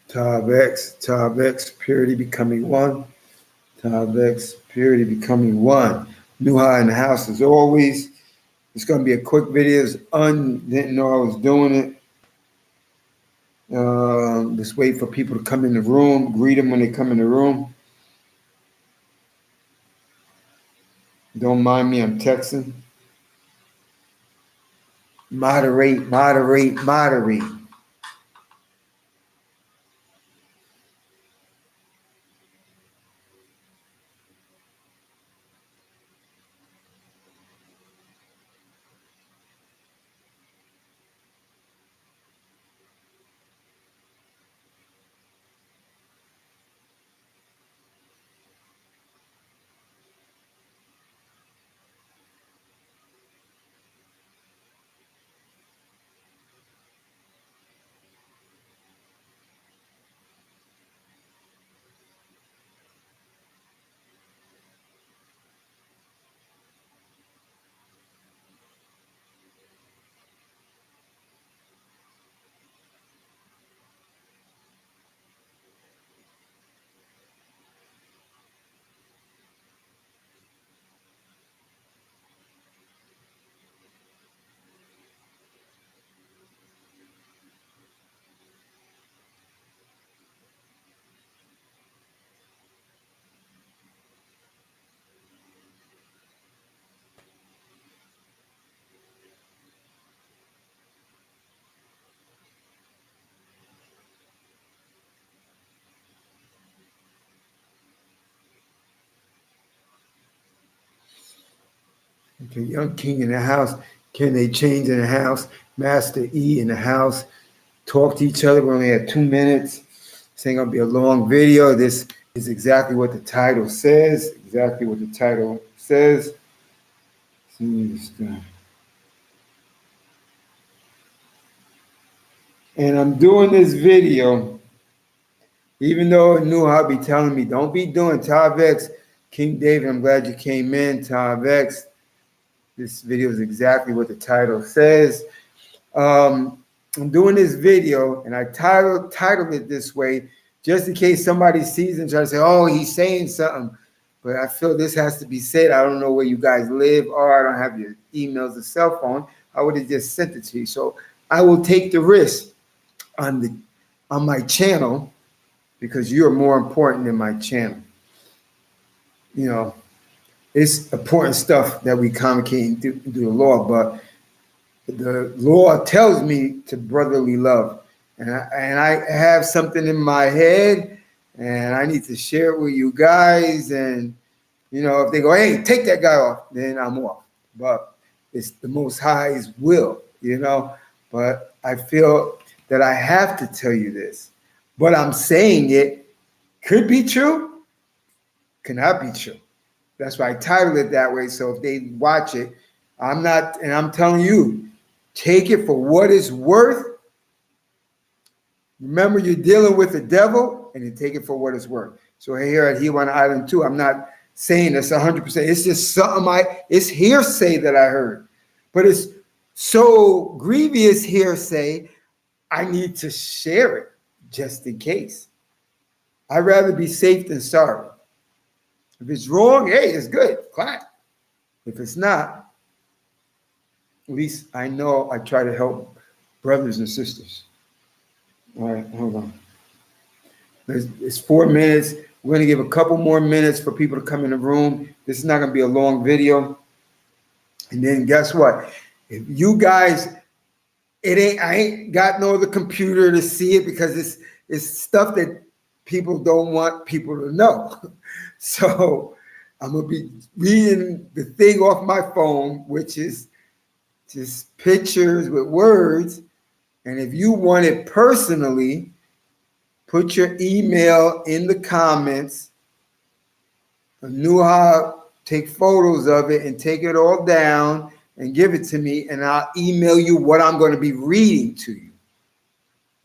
Tav X, purity becoming one. Tav X, purity becoming one. Knew how in the house as always. It's going to be a quick video. Didn't know I was doing it. Just wait for people to come in the room. Greet them when they come in the room. Don't mind me, I'm texting. Moderate, moderate, moderate. Okay, Young King in the house. Can they change in the house? Master E in the house. Talk to each other. We only have 2 minutes. This ain't gonna be a long video. This is exactly what the title says. Exactly what the title says. And I'm doing this video, even though Nuha be telling me, don't be doing Tav X. King David, I'm glad you came in. Tav X. This video is exactly what the title says. I'm doing this video, and I titled it this way, just in case somebody sees and tries to say, oh, he's saying something. But I feel this has to be said. I don't know where you guys live, or I don't have your emails or cell phone. I would have just sent it to you. So I will take the risk on my channel because you're more important than my channel. You know, it's important stuff that we communicate through the law, but the law tells me to brotherly love. And I have something in my head, and I need to share it with you guys. And, you know, if they go, hey, take that guy off, then I'm off. But it's the Most High's will, you know. But I feel that I have to tell you this. But I'm saying it could be true, cannot be true. That's why I titled it that way. So if they watch it, I'm telling you, take it for what it's worth. Remember, you're dealing with the devil, and you take it for what it's worth. So here at F.Y.I. Island 2, I'm not saying this 100%. It's just something it's hearsay that I heard. But it's so grievous hearsay, I need to share it just in case. I'd rather be safe than sorry. If it's wrong, hey, it's good. Clap. If it's not, at least I know I try to help brothers and sisters. All right, hold on. It's 4 minutes. We're going to give a couple more minutes for people to come in the room. This is not going to be a long video. And then guess what? If you guys, I ain't got no other computer to see it because it's stuff that people don't want people to know. So I'm going to be reading the thing off my phone, which is just pictures with words. And if you want it personally, put your email in the comments. I knew how to take photos of it and take it all down and give it to me, and I'll email you what I'm going to be reading to you.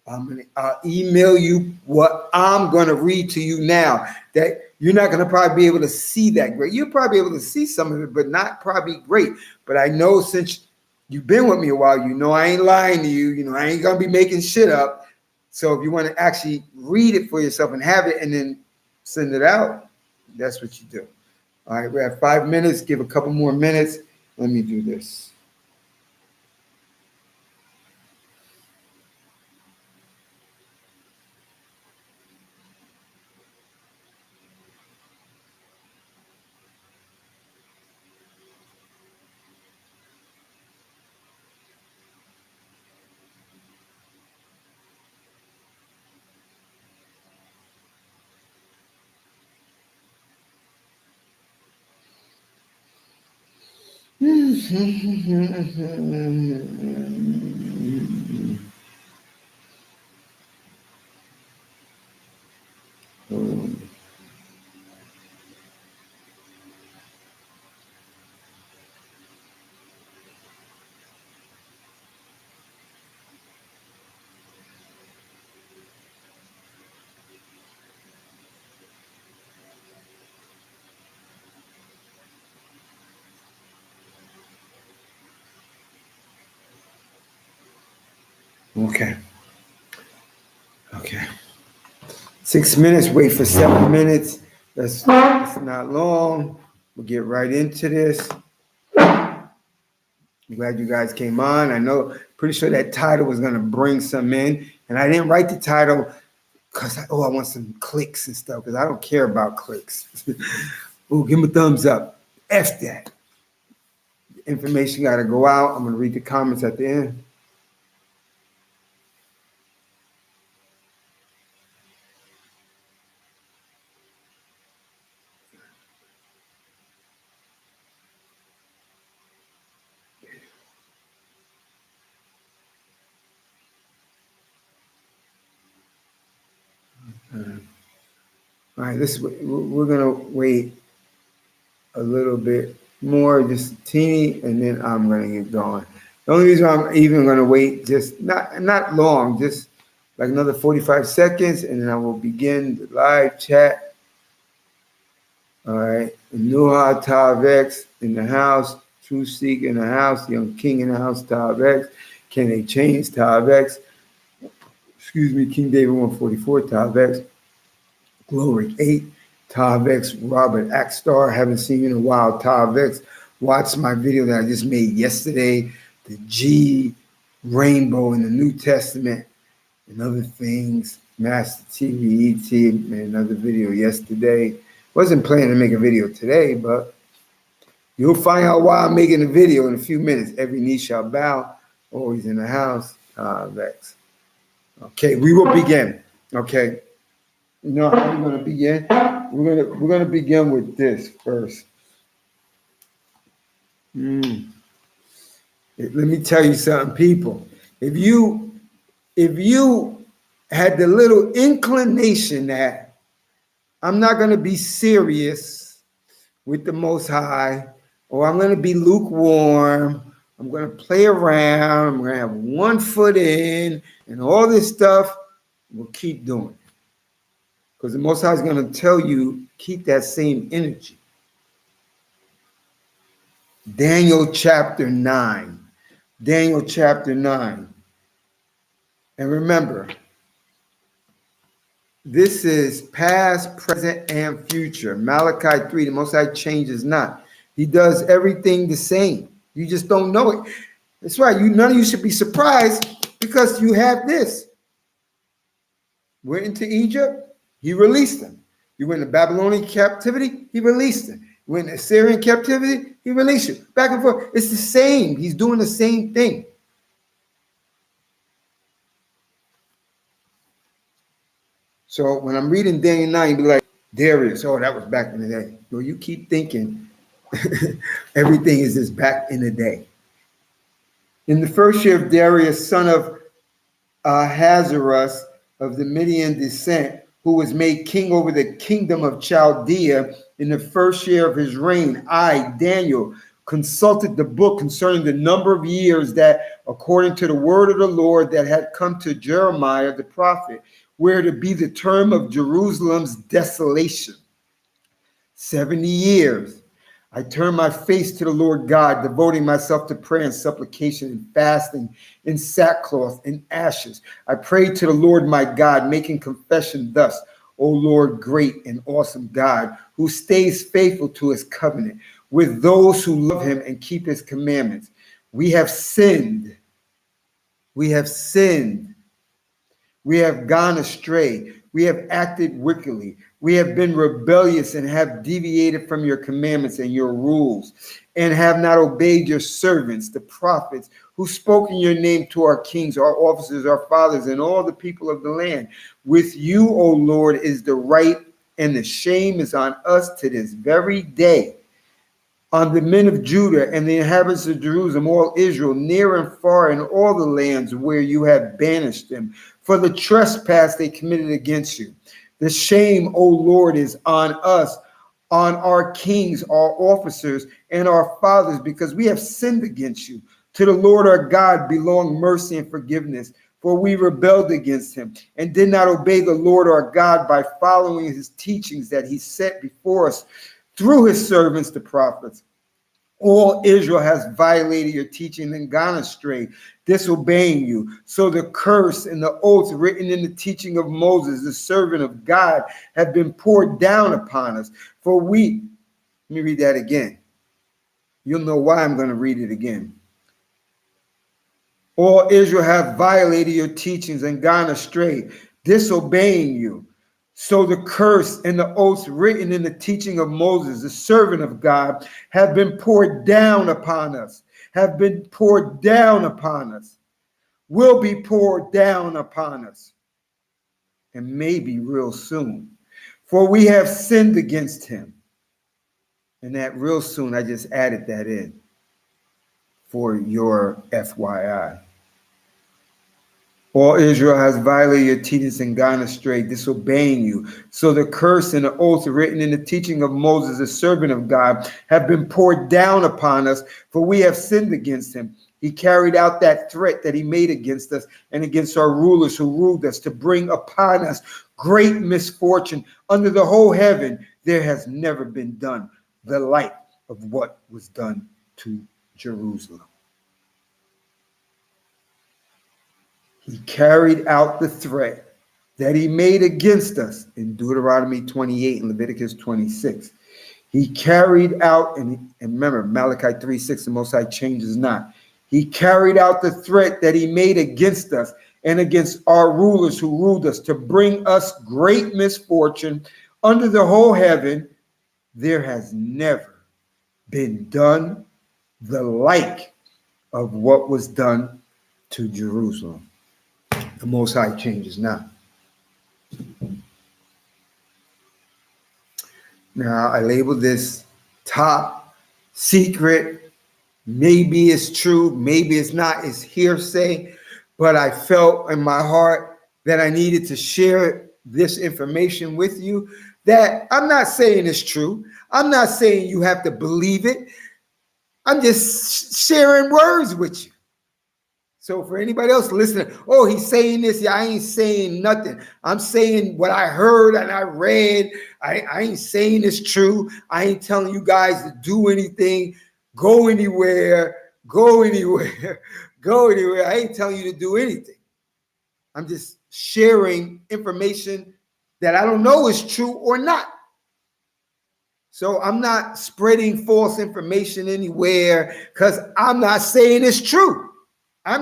I'll email you what I'm going to read to you now. That you're not going to probably be able to see that great. You'll probably be able to see some of it, but not probably great. But I know since you've been with me a while, you know I ain't lying to you. You know I ain't going to be making shit up. So if you want to actually read it for yourself and have it and then send it out, that's what you do. All right, we're at 5 minutes. Give a couple more minutes. Let me do this. Okay. Okay. 6 minutes. Wait for 7 minutes. That's not long. We'll get right into this. I'm glad you guys came on. I know, pretty sure that title was going to bring some in. And I didn't write the title because, I want some clicks and stuff, because I don't care about clicks. Ooh, give him a thumbs up. F that. Information got to go out. I'm going to read the comments at the end. All right, we're going to wait a little bit more, just teeny, and then I'm going to get going. The only reason I'm even going to wait, just not long, just like another 45 seconds, and then I will begin the live chat. All right, Nuha Tavex in the house, True Seek in the house, Young King in the house, Tavex. Can they change Tavex? Excuse me, King David 144, Tavex. Glory 8, Tavex. Robert Axstar, haven't seen you in a while, Tavex. Watch my video that I just made yesterday, the G rainbow in the New Testament and other things. Master TVET made another video yesterday. Wasn't planning to make a video today, but you'll find out why I'm making a video in a few minutes. Every knee shall bow, always in the house. Vex. Okay, we will begin. Okay. You know how we're gonna begin? We're gonna begin with this first. Let me tell you something, people. If you had the little inclination that I'm not gonna be serious with the Most High, or I'm going to be lukewarm, I'm going to play around, I'm going to have 1 foot in, and all this stuff, we'll keep doing it. Because the Most High is going to tell you, keep that same energy. Daniel chapter 9. Daniel chapter 9. And remember, this is past, present, and future. Malachi 3, the Most High changes not. He does everything the same. You just don't know it. That's right. None of you should be surprised, because you have this. Went into Egypt, he released them. You went into Babylonian captivity, he released them. You went into Assyrian captivity, he released you. Back and forth. It's the same. He's doing the same thing. So when I'm reading Daniel 9, you be like, Darius, oh, that was back in the day. No, you keep thinking everything is just back in the day. In the first year of Darius, son of Ahasuerus of the Median descent, who was made king over the kingdom of Chaldea, in the first year of his reign, I, Daniel, consulted the book concerning the number of years that, according to the word of the Lord that had come to Jeremiah the prophet, were to be the term of Jerusalem's desolation. 70 years. I turn my face to the Lord God, devoting myself to prayer and supplication and fasting in sackcloth and ashes. I pray to the Lord my God, making confession thus, O Lord, great and awesome God, who stays faithful to his covenant with those who love him and keep his commandments. We have sinned. We have sinned. We have gone astray. We have acted wickedly. We have been rebellious and have deviated from your commandments and your rules, and have not obeyed your servants, the prophets, who spoke in your name to our kings, our officers, our fathers, and all the people of the land. With you, O Lord, is the right, and the shame is on us to this very day. On the men of Judah and the inhabitants of Jerusalem, all Israel, near and far, in all the lands where you have banished them, for the trespass they committed against you. The shame, O Lord, is on us, on our kings, our officers, and our fathers, because we have sinned against you. To the Lord our God belong mercy and forgiveness, for we rebelled against him and did not obey the Lord our God by following his teachings that he set before us through his servants, the prophets. All Israel has violated your teaching and gone astray, disobeying you. So the curse and the oaths written in the teaching of Moses, the servant of God, have been poured down upon us. For we, let me read that again. You'll know why I'm going to read it again. All Israel have violated your teachings and gone astray, disobeying you. So the curse and the oaths written in the teaching of Moses, the servant of God, have been poured down upon us, have been poured down upon us, will be poured down upon us, and maybe real soon. For we have sinned against him. And that real soon, I just added that in for your FYI. All Israel has violated your teachings and gone astray, disobeying you. So the curse and the oath written in the teaching of Moses, the servant of God, have been poured down upon us, for we have sinned against him. He carried out that threat that he made against us and against our rulers who ruled us, to bring upon us great misfortune. Under the whole heaven, there has never been done the like of what was done to Jerusalem. He carried out the threat that he made against us in Deuteronomy 28 and Leviticus 26. He carried out, and remember, Malachi 3:6, the Most High changes not. He carried out the threat that he made against us and against our rulers who ruled us, to bring us great misfortune. Under the whole heaven, there has never been done the like of what was done to Jerusalem. The Most High changes not. Now, I label this top secret. Maybe it's true, maybe it's not. It's hearsay, but I felt in my heart that I needed to share this information with you, that I'm not saying it's true. I'm not saying you have to believe it. I'm just sharing words with you. So for anybody else listening, oh, he's saying this. Yeah, I ain't saying nothing. I'm saying what I heard and I read. I ain't saying it's true. I ain't telling you guys to do anything, go anywhere, go anywhere, go anywhere. I ain't telling you to do anything. I'm just sharing information that I don't know is true or not. So I'm not spreading false information anywhere, because I'm not saying it's true. I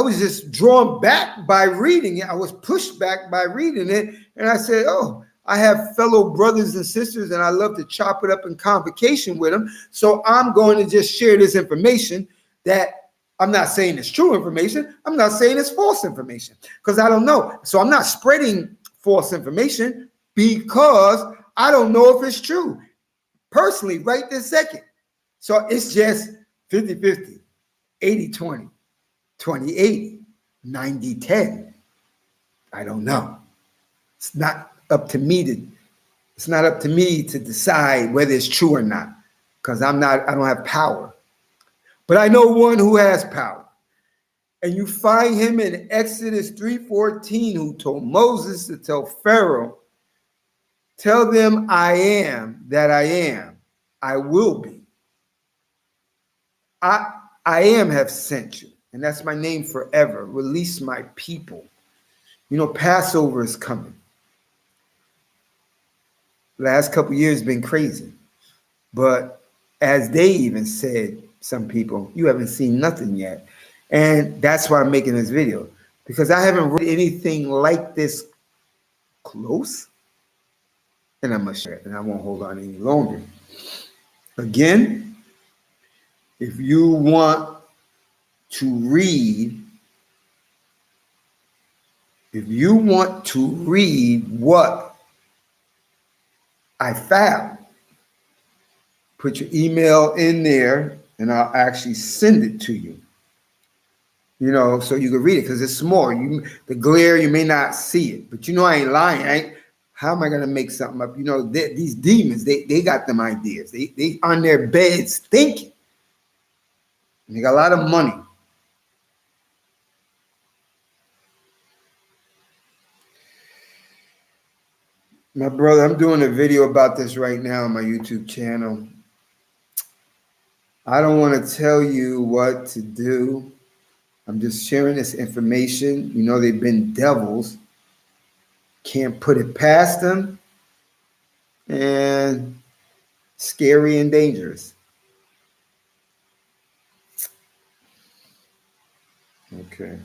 was just drawn back by reading it. I was pushed back by reading it. And I said, oh, I have fellow brothers and sisters, and I love to chop it up in convocation with them. So I'm going to just share this information that I'm not saying it's true information. I'm not saying it's false information, because I don't know. So I'm not spreading false information because I don't know if it's true personally right this second. So it's just 50-50, 80-20. 2080, 90-10. I don't know. It's not up to me to decide whether it's true or not, because I don't have power. But I know one who has power. And you find him in Exodus 3:14, who told Moses to tell Pharaoh, tell them I am that I am. I will be. I am have sent you, and that's my name forever. Release my people. You know, Passover is coming. Last couple years been crazy, but as they even said, some people, you haven't seen nothing yet, and that's why I'm making this video, because I haven't read anything like this close, and I must share it, and I won't hold on any longer. Again, if you want to read, what I found, put your email in there and I'll actually send it to you. You know, so you can read it because it's small. The glare, you may not see it, but you know I ain't lying. How am I gonna make something up? You know, these demons, they got them ideas. They on their beds thinking. And they got a lot of money. My brother, I'm doing a video about this right now on my YouTube channel. I don't want to tell you what to do. I'm just sharing this information. You know, they've been devils. Can't put it past them. And scary and dangerous. Okay.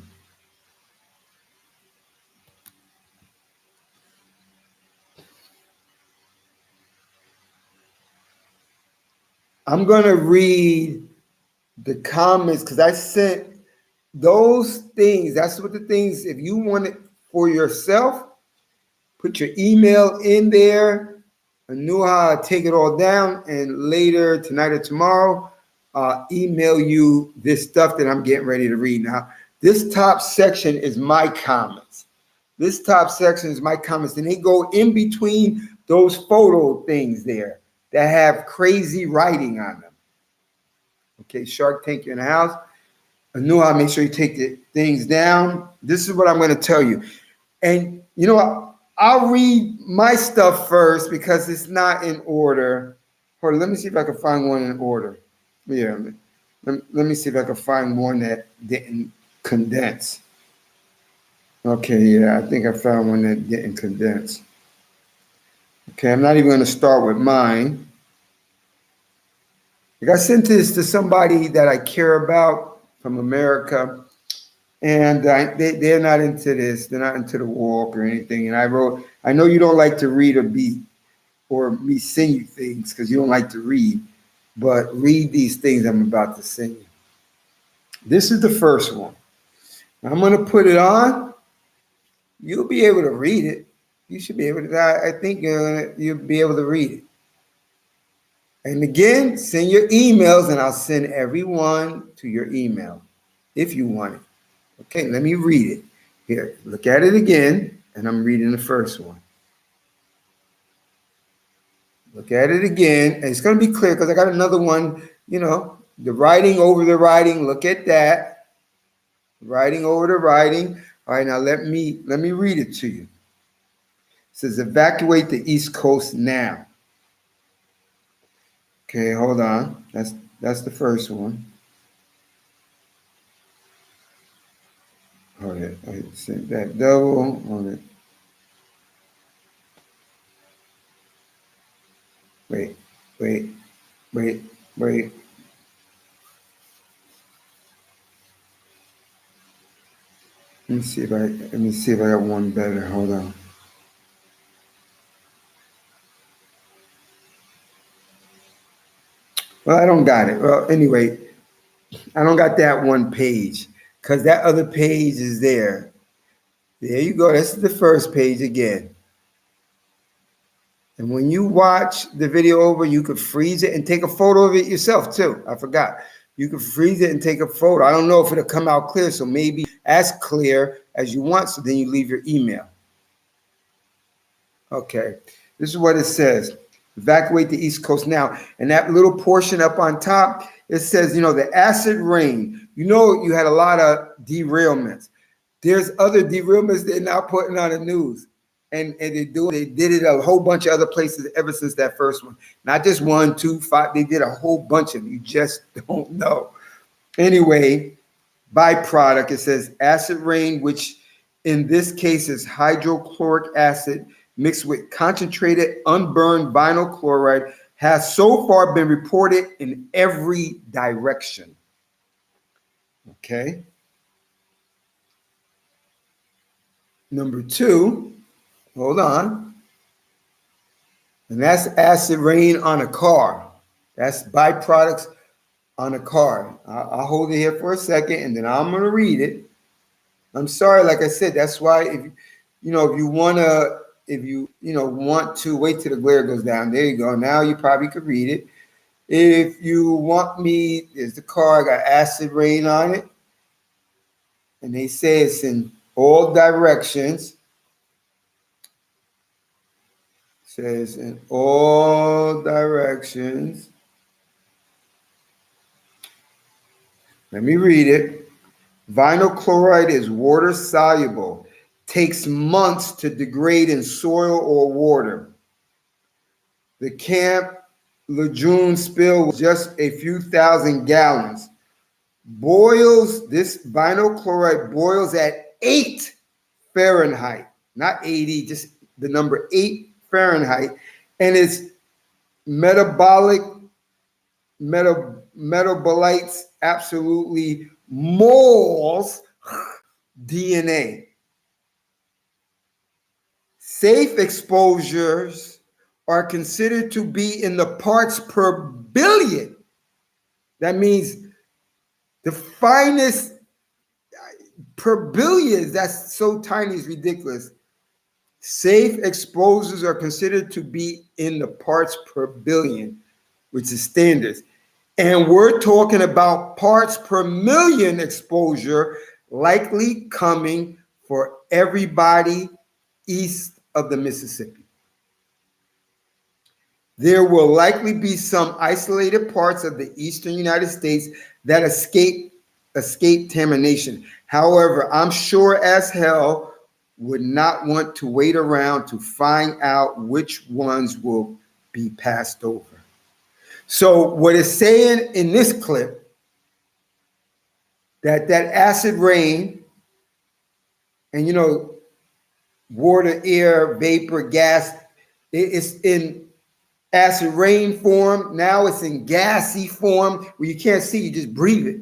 I'm going to read the comments because I sent those things. That's what the things, if you want it for yourself, put your email in there. I knew how to take it all down. And later tonight or tomorrow, email you this stuff that I'm getting ready to read. Now, this top section is my comments. This top section is my comments. And they go in between those photo things there that have crazy writing on them. Okay, Shark Tank, you in the house. I knew how to make sure you take the things down. This is what I'm going to tell you. And, you know, I'll read my stuff first because it's not in order. Hold on, let me see if I can find one in order. Yeah, let me see if I can find one that didn't condense. Okay, yeah, I think I found one that didn't condense. Okay, I'm not even going to start with mine. Like I sent this to somebody that I care about from America, and they're not into this. They're not into the walk or anything. And I wrote, I know you don't like to read or me send you things because you don't like to read, but read these things I'm about to send you. This is the first one. I'm going to put it on. You'll be able to read it. You should be able to. I think you'll be able to read it. And again, send your emails, and I'll send everyone to your email if you want it. Okay, let me read it. Here, look at it again, and I'm reading the first one. Look at it again, and it's going to be clear because I got another one, you know, the writing over the writing. Look at that. Writing over the writing. All right, now let me read it to you. It says, evacuate the East Coast now. Okay, hold on. That's the first one. Hold it. I sent that double on it. Wait. Let me see if I got one better. Hold on. Well, I don't got it. Well, anyway, I don't got that one page because that other page is there. There you go. This is the first page again. And when you watch the video over, you could freeze it and take a photo of it yourself too. I forgot. You could freeze it and take a photo. I don't know if it'll come out clear, so maybe as clear as you want, so then you leave your email. Okay, this is what it says. Evacuate the East Coast now. And that little portion up on top, it says, you know, the acid rain. You know, you had a lot of derailments. There's other derailments they're not putting on the news. and they did it a whole bunch of other places ever since that first one. Not just 1, 2, 5. They did a whole bunch of them. You just don't know. Anyway, byproduct, it says acid rain, which in this case is hydrochloric acid mixed with concentrated unburned vinyl chloride, has so far been reported in every direction. Okay. Number 2, hold on. And that's acid rain on a car. That's byproducts on a car. I'll hold it here for a second and then I'm going to read it. I'm sorry, like I said, that's why if you want to wait till the glare goes down. There you go. Now you probably could read it. If you want me, there's the car, got acid rain on it. And they say it's in all directions. Says in all directions. Let me read it. Vinyl chloride is water soluble, takes months to degrade in soil or water. The Camp Lejeune spill was just a few thousand gallons. This vinyl chloride boils at 8 Fahrenheit, not 80, just the number 8 Fahrenheit, and its metabolites absolutely mauls DNA. Safe exposures are considered to be in the parts per billion. That means the finest per billion. That's so tiny, it's ridiculous. Safe exposures are considered to be in the parts per billion, which is standards. And we're talking about parts per million exposure likely coming for everybody east of the Mississippi. There will likely be some isolated parts of the eastern United States that escape contamination. However, I'm sure as hell would not want to wait around to find out which ones will be passed over. So what it's saying in this clip, that acid rain and water, air, vapor, gas, it's in acid rain form. Now it's in gassy form where you can't see, you just breathe it.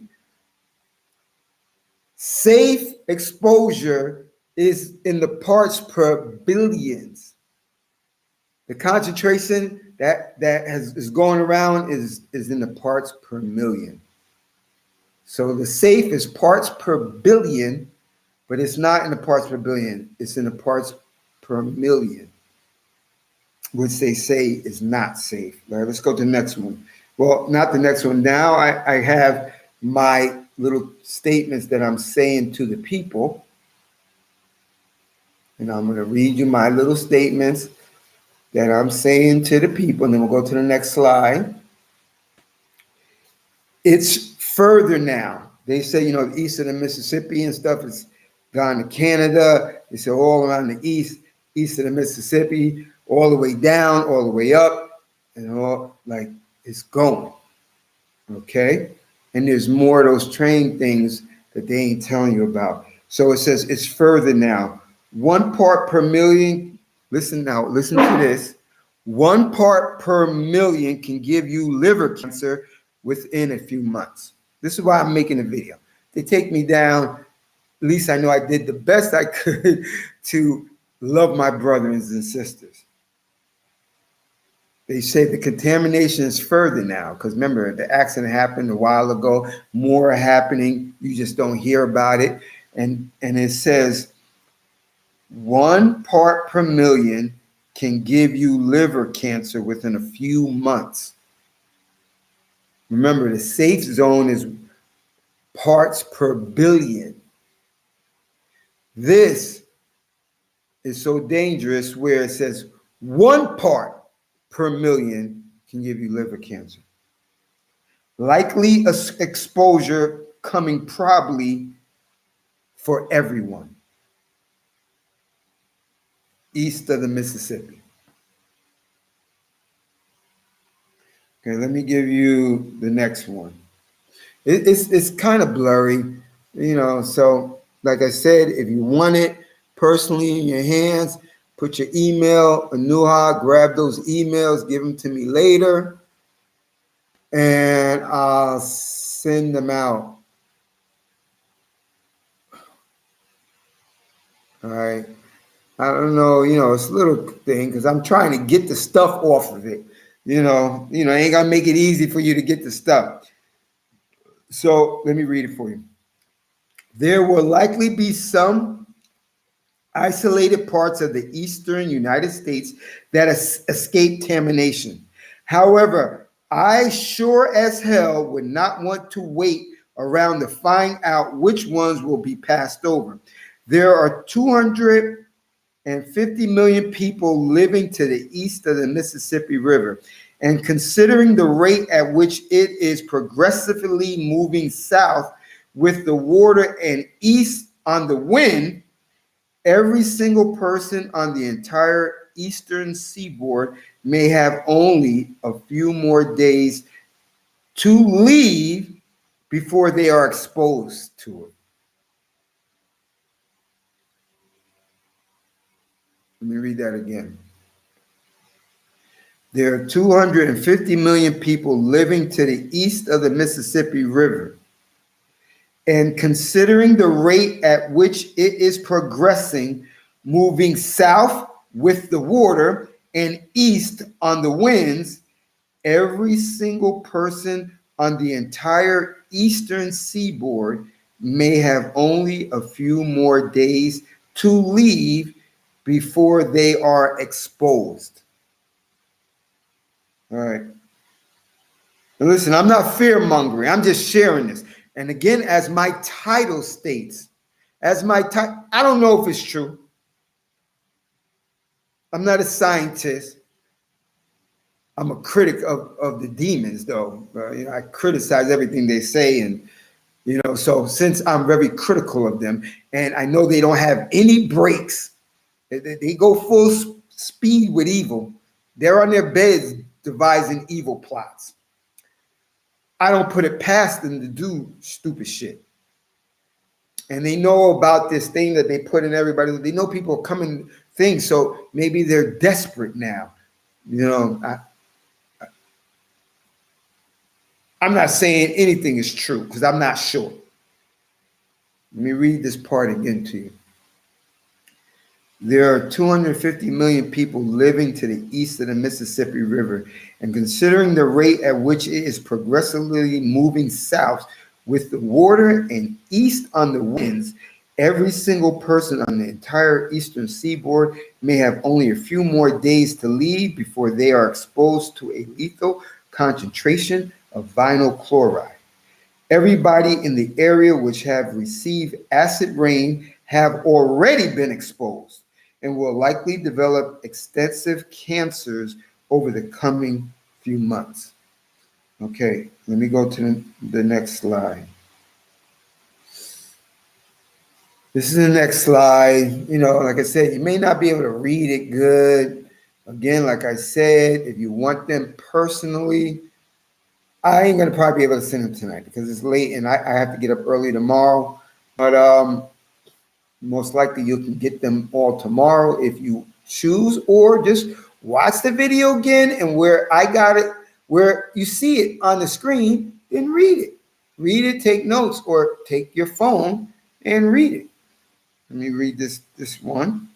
Safe exposure is in the parts per billions. The concentration that is going around is in the parts per million. So the safe is parts per billion, but it's not in the parts per billion. It's in the parts per million, which they say is not safe. All right, let's go to the next one. Well, not the next one. Now I have my little statements that I'm saying to the people. And I'm going to read you my little statements that I'm saying to the people. And then we'll go to the next slide. It's further now. They say, east of the Mississippi and stuff is gone to Canada. They say all around the east of the Mississippi, all the way down, all the way up, and all like it's going. Okay? And there's more of those train things that they ain't telling you about. So it says it's further now. 1 part per million. Listen to this. 1 part per million can give you liver cancer within a few months. This is why I'm making a video. They take me down. At least I know I did the best I could to love my brothers and sisters. They say the contamination is further now because remember, the accident happened a while ago. More are happening. You just don't hear about it. And it says 1 part per million can give you liver cancer within a few months. Remember, the safe zone is parts per billion. This is so dangerous where it says 1 part per million can give you liver cancer. Likely exposure coming probably for everyone. east of the Mississippi. Okay, let me give you the next one. It's kind of blurry, so like I said, if you want it personally in your hands, put your email, Anuha, grab those emails, give them to me later, and I'll send them out. All right. I don't know, it's a little thing because I'm trying to get the stuff off of it. I ain't gonna make it easy for you to get the stuff. So let me read it for you. There will likely be some isolated parts of the eastern United States that escape contamination. However, I sure as hell would not want to wait around to find out which ones will be passed over. There are 250 million people living to the east of the Mississippi River. And considering the rate at which it is progressively moving south with the water and east on the wind, every single person on the entire eastern seaboard may have only a few more days to leave before they are exposed to it. Let me read that again. There are 250 million people living to the east of the Mississippi River. And considering the rate at which it is progressing, moving south with the water and east on the winds, every single person on the entire eastern seaboard may have only a few more days to leave before they are exposed. All right. And listen, I'm not fear mongering. I'm just sharing this. And again, as my title states, I don't know if it's true. I'm not a scientist. I'm a critic of the demons, though. I criticize everything they say, and so since I'm very critical of them, and I know they don't have any breaks, they go full speed with evil. They're on their beds devising evil plots. I don't put it past them to do stupid shit. And they know about this thing that they put in everybody. They know people are coming things, so maybe they're desperate now. I'm not saying anything is true because I'm not sure. Let me read this part again to you. There are 250 million people living to the east of the Mississippi River, and considering the rate at which it is progressively moving south with the water and east on the winds, every single person on the entire eastern seaboard may have only a few more days to leave before they are exposed to a lethal concentration of vinyl chloride. Everybody in the area which have received acid rain have already been exposed and will likely develop extensive cancers over the coming few months. Okay, let me go to the next slide. This is the next slide. Like I said, you may not be able to read it good. Again, like I said, if you want them personally, I ain't gonna probably be able to send them tonight because it's late and I have to get up early tomorrow. But most likely you can get them all tomorrow if you choose, or just watch the video again, and where I got it, where you see it on the screen, then read it. Read it, take notes, or take your phone and read it. Let me read this one.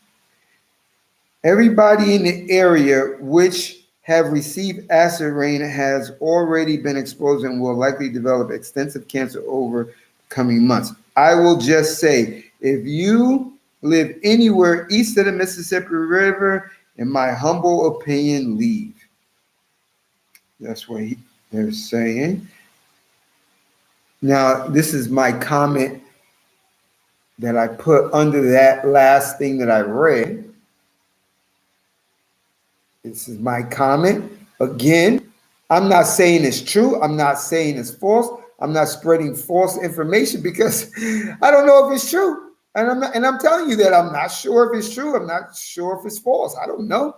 Everybody in the area which have received acid rain has already been exposed and will likely develop extensive cancer over the coming months. I will just say, if you live anywhere east of the Mississippi River, in my humble opinion, leave. That's what they're saying. Now, this is my comment that I put under that last thing that I read. This is my comment. Again, I'm not saying it's true. I'm not saying it's false. I'm not spreading false information because I don't know if it's true. And I'm telling you that I'm not sure if it's true. I'm not sure if it's false. I don't know.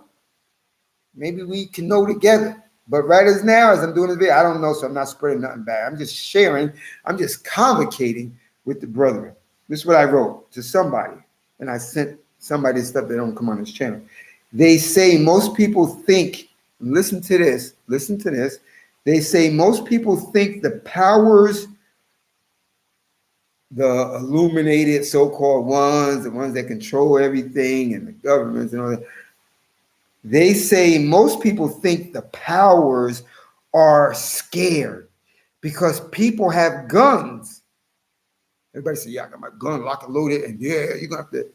Maybe we can know together. But right as now, as I'm doing this video, I don't know, so I'm not spreading nothing bad. I'm just sharing. I'm just convocating with the brethren. This is what I wrote to somebody, and I sent somebody stuff that don't come on this channel. They say most people think, listen to this. They say most people think the powers, the illuminated so-called ones, the ones that control everything and the governments and all that, they say most people think the powers are scared because people have guns. Everybody say, yeah, I got my gun locked and loaded, and yeah, you're gonna have to.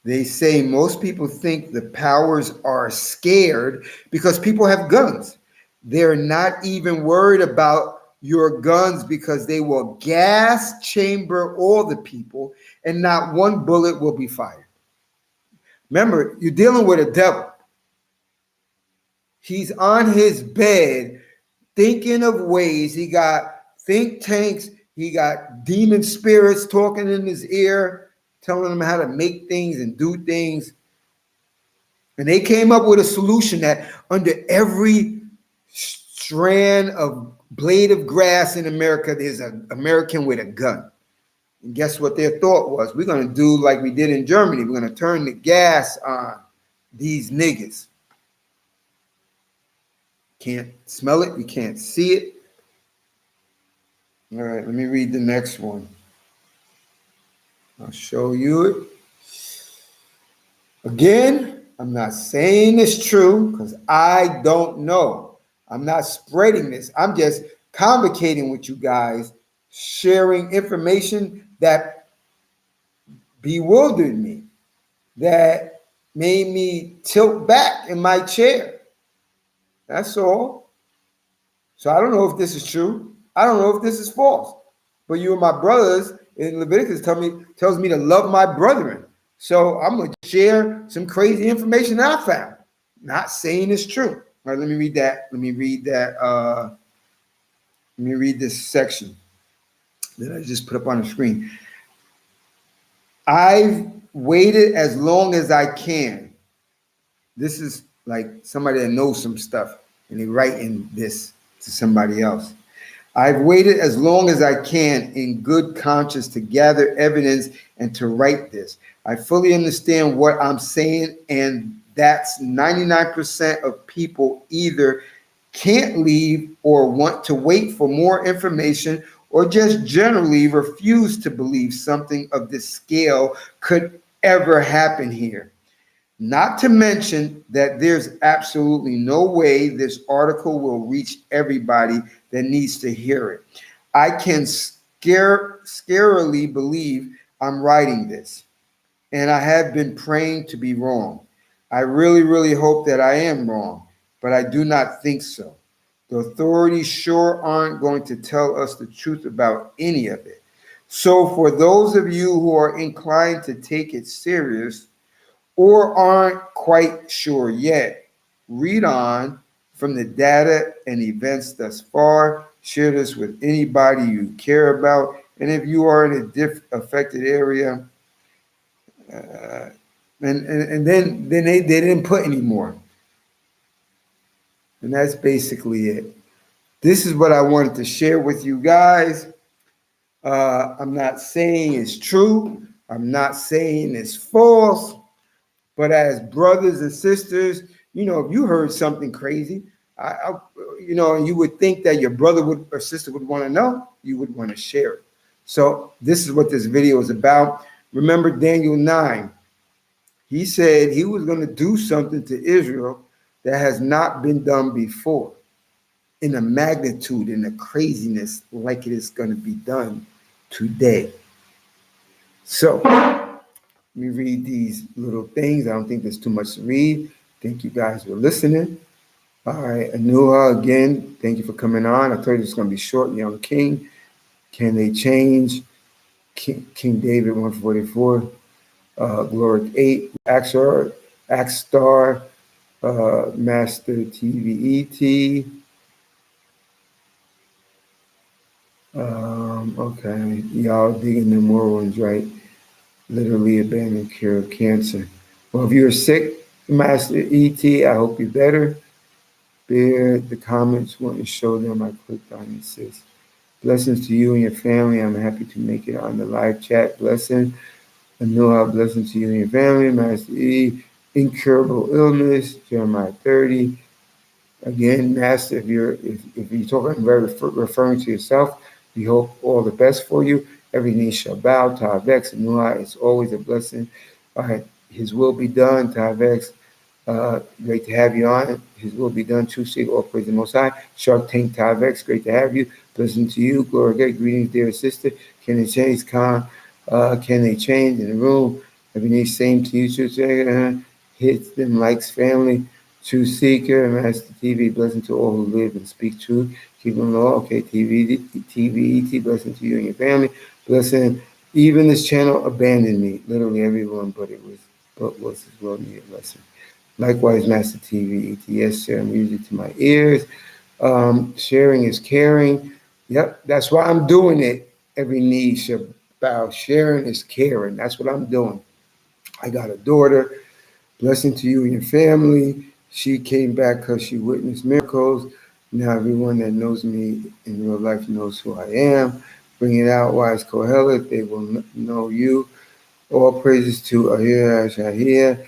They say most people think the powers are scared because people have guns. They're not even worried about your guns because they will gas chamber all the people and not one bullet will be fired. Remember, you're dealing with a devil. He's on his bed thinking of ways. He got think tanks. He got demon spirits talking in his ear, telling him how to make things and do things. And they came up with a solution that under every strand of blade of grass in America, there's an American with a gun. And guess what their thought was? We're going to do like we did in Germany. We're going to turn the gas on these niggas. Can't smell it. You can't see it. All right, let me read the next one. I'll show you it. Again, I'm not saying it's true because I don't know. I'm not spreading this. I'm just convocating with you guys, sharing information that bewildered me, that made me tilt back in my chair. That's all. So I don't know if this is true. I don't know if this is false. But you and my brothers in Leviticus tells me to love my brethren. So I'm gonna share some crazy information that I found. Not saying it's true. All right, let me read that. Let me read this section that I just put up on the screen. I've waited as long as I can. This is like somebody that knows some stuff, and they writing this to somebody else. I've waited as long as I can in good conscience to gather evidence and to write this. I fully understand what I'm saying, and that's 99% of people either can't leave or want to wait for more information or just generally refuse to believe something of this scale could ever happen here. Not to mention that there's absolutely no way this article will reach everybody that needs to hear it. I can scarily believe I'm writing this, and I have been praying to be wrong. I really, really hope that I am wrong, but I do not think so. The authorities sure aren't going to tell us the truth about any of it. So for those of you who are inclined to take it serious, or aren't quite sure yet, read on from the data and events thus far. Share this with anybody you care about. And if you are in a affected area, and then they didn't put any more. And that's basically it. This is what I wanted to share with you guys. I'm not saying it's true. I'm not saying it's false. But as brothers and sisters, if you heard something crazy, and you would think that your brother would or sister would want to know, you would want to share it. So this is what this video is about. Remember Daniel 9. He said he was going to do something to Israel that has not been done before in a magnitude, in a craziness like it is going to be done today. So let me read these little things. I don't think there's too much to read. Thank you guys for listening. All right, Anua, again, thank you for coming on. I told you it's going to be short. Young King, can they change? King David 144, Glory 8, Axstar, Master TVET. Okay. Y'all digging them more ones, right? Literally abandoned cure of cancer. Well, if you're sick, Master E.T., I hope you're better. Bear the comments, want to show them I clicked on it, sis. Blessings to you and your family. I'm happy to make it on the live chat. Blessing. Anoa, blessings to you and your family. Master E, incurable illness. Jeremiah 30. Again, Master, if you're talking referring to yourself, we hope all the best for you. Every knee shall bow. Tavex, Anoa, it's always a blessing. All right, His will be done. Tavex, great to have you on. His will be done. True seed, all praise the Most High. Shark Tank Tyvex, great to have you. Listen to you. Glory to God. Greetings, dear sister. Can they change? Can they change in the room? Every knee, same to you, True Seeker. Hits them likes family. True Seeker, Master TV, blessing to all who live and speak truth. Keep them low. Okay, TVET, blessing to you and your family. Blessing. Even this channel abandoned me. Literally everyone, but was his well needed lesson. Likewise, Master TV, ETS, share music to my ears. Sharing is caring. Yep, that's why I'm doing it. Every knee shall bow. Sharing is caring. That's what I'm doing. I got a daughter. Blessing to you and your family. She came back because she witnessed miracles. Now everyone that knows me in real life knows who I am. Bring it out, wise Kohelet. They will know you. All praises to Ahir Shahir,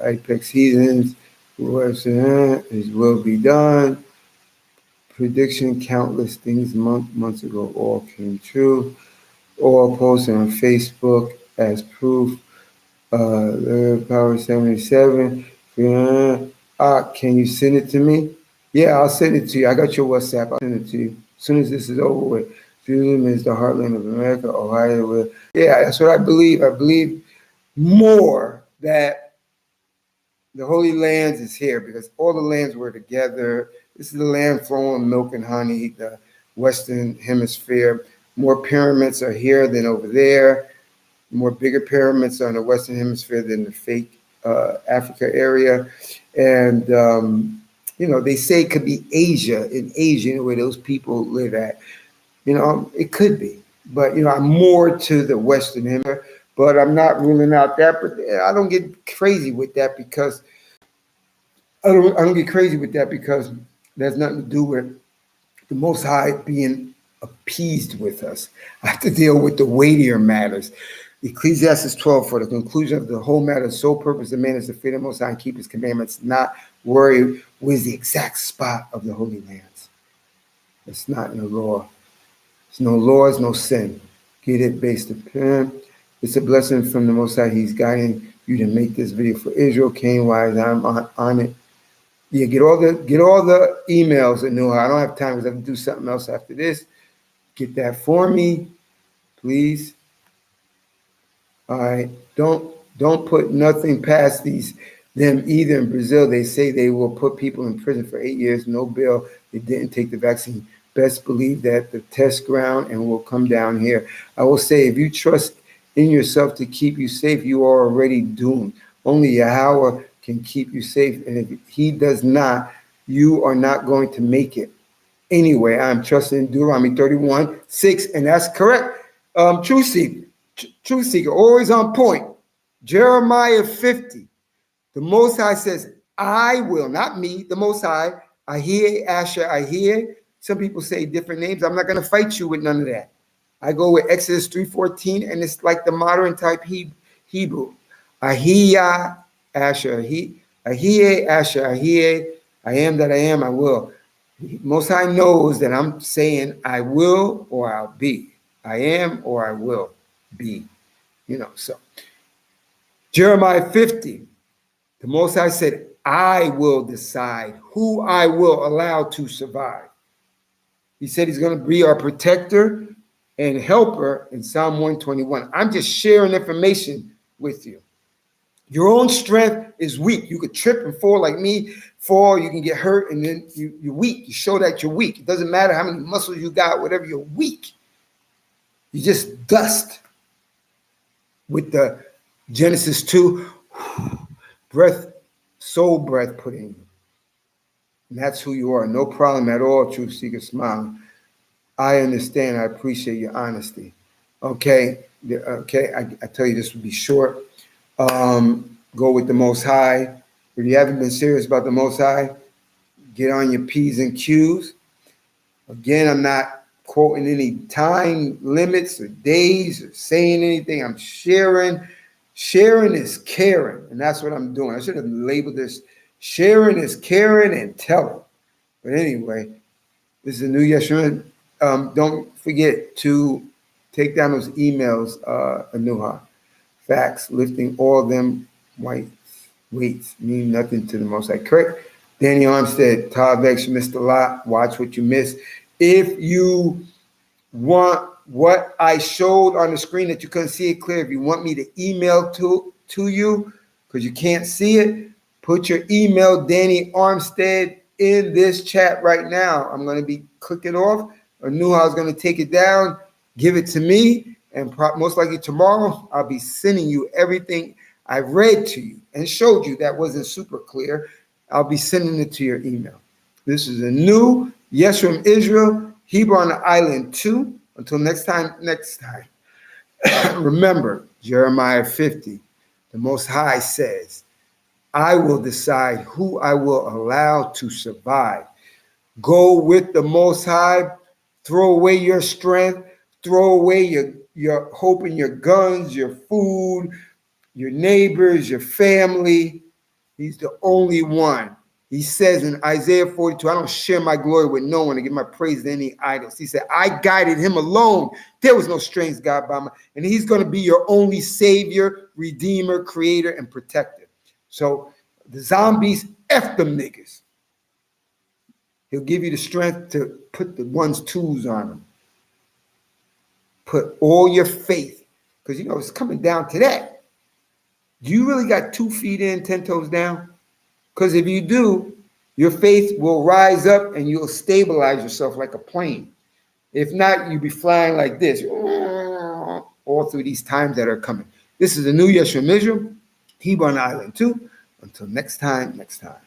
Apex Heathens, His will be done. Prediction, countless things months ago all came true. All posted on Facebook as proof. Power 77. Can you send it to me? Yeah, I'll send it to you. I got your WhatsApp. I'll send it to you. As soon as this is over with. Jerusalem is the heartland of America. Ohio will. Yeah, that's what I believe. I believe more that the Holy Lands is here because all the lands were together. This is the land flowing milk and honey, the Western Hemisphere. More pyramids are here than over there. More bigger pyramids are in the Western Hemisphere than the fake Africa area. And, they say it could be Asia, in Asia, where those people live at. It could be. But, I'm more to the Western Hemisphere, but I'm not ruling out that. But I don't get crazy with that because I don't get crazy with that because there's nothing to do with the Most High being appeased with us. I have to deal with the weightier matters. Ecclesiastes 12, for the conclusion of the whole matter, the sole purpose of man is to fear the Most High and keep his commandments, not worry where's the exact spot of the Holy Lands. It's not in the law. There's no laws, no sin. Get it based upon. It's a blessing from the Most High. He's guiding you to make this video for Israel. Cain wise, I'm on it. Yeah, get all the emails at Noah. I don't have time because I have to do something else after this. Get that for me, please. All right. Don't put nothing past them either. In Brazil, they say they will put people in prison for 8 years, no bail. They didn't take the vaccine. Best believe that the test ground and will come down here. I will say, if you trust in yourself to keep you safe, you are already doomed. Only Yahweh can keep you safe. And if he does not, you are not going to make it. Anyway, I'm trusting Deuteronomy 31:6, and that's correct. Truth seeker, always on point. Jeremiah 50. The Most High says, I will, not me, the Most High. I hear Asher, I hear. Some people say different names. I'm not going to fight you with none of that. I go with Exodus 3:14, and it's like the modern type Hebrew. Ahia, Asher, Ahia, Asher, Ahia. I am that I am, I will. Most High knows that I'm saying I will or I'll be. I am or I will be. So Jeremiah 50, the Most High said, I will decide who I will allow to survive. He said he's going to be our protector and helper in Psalm 121. I'm just sharing information with you. Your own strength is weak. You could trip and fall like me, you can get hurt, and then you're weak. You show that you're weak. It doesn't matter how many muscles you got, whatever, you're weak. You just dust with the Genesis 2 breath, soul breath put in you. And that's who you are. No problem at all, truth seeker smile. I understand. I appreciate your honesty. Okay. Okay. I tell you this would be short. Go with the Most High. If you haven't been serious about the Most High, get on your P's and Q's. Again, I'm not quoting any time limits or days or saying anything. I'm sharing. Sharing is caring, and that's what I'm doing. I should have labeled this sharing is caring and telling. But anyway, this is a new Yeshua. Don't forget to take down those emails, Anuha. Facts, lifting all them white weights mean nothing to the Most High. Correct. Danny Armstead, Todd Vex, you missed a lot. Watch what you missed. If you want what I showed on the screen that you couldn't see it clear, if you want me to email to you because you can't see it, put your email, Danny Armstead, in this chat right now. I'm going to be clicking off. I knew I was going to take it down, give it to me, and most likely tomorrow I'll be sending you everything I read to you and showed you that wasn't super clear. I'll be sending it to your email. This is a new Yes from Israel, Hebrew on the Island 2. Until next time, remember Jeremiah 50. The Most High says, I will decide who I will allow to survive. Go with the Most High. Throw away your strength. Throw away your hope in your guns, your food, your neighbors, your family. He's the only one. He says in Isaiah 42, I don't share my glory with no one to give my praise to any idols. He said, I guided him alone. There was no strange God by my, and he's going to be your only savior, redeemer, creator, and protector. So the zombies, F them niggas. He'll give you the strength to put the one's tools on them. Put all your faith, because you know it's coming down to that. Do you really got 2 feet in, 10 toes down? Because if you do, your faith will rise up and you'll stabilize yourself like a plane. If not, you'll be flying like this all through these times that are coming. This is the new Yeshua Mizraim, Hebrew on the Island 2. Until next time, next time.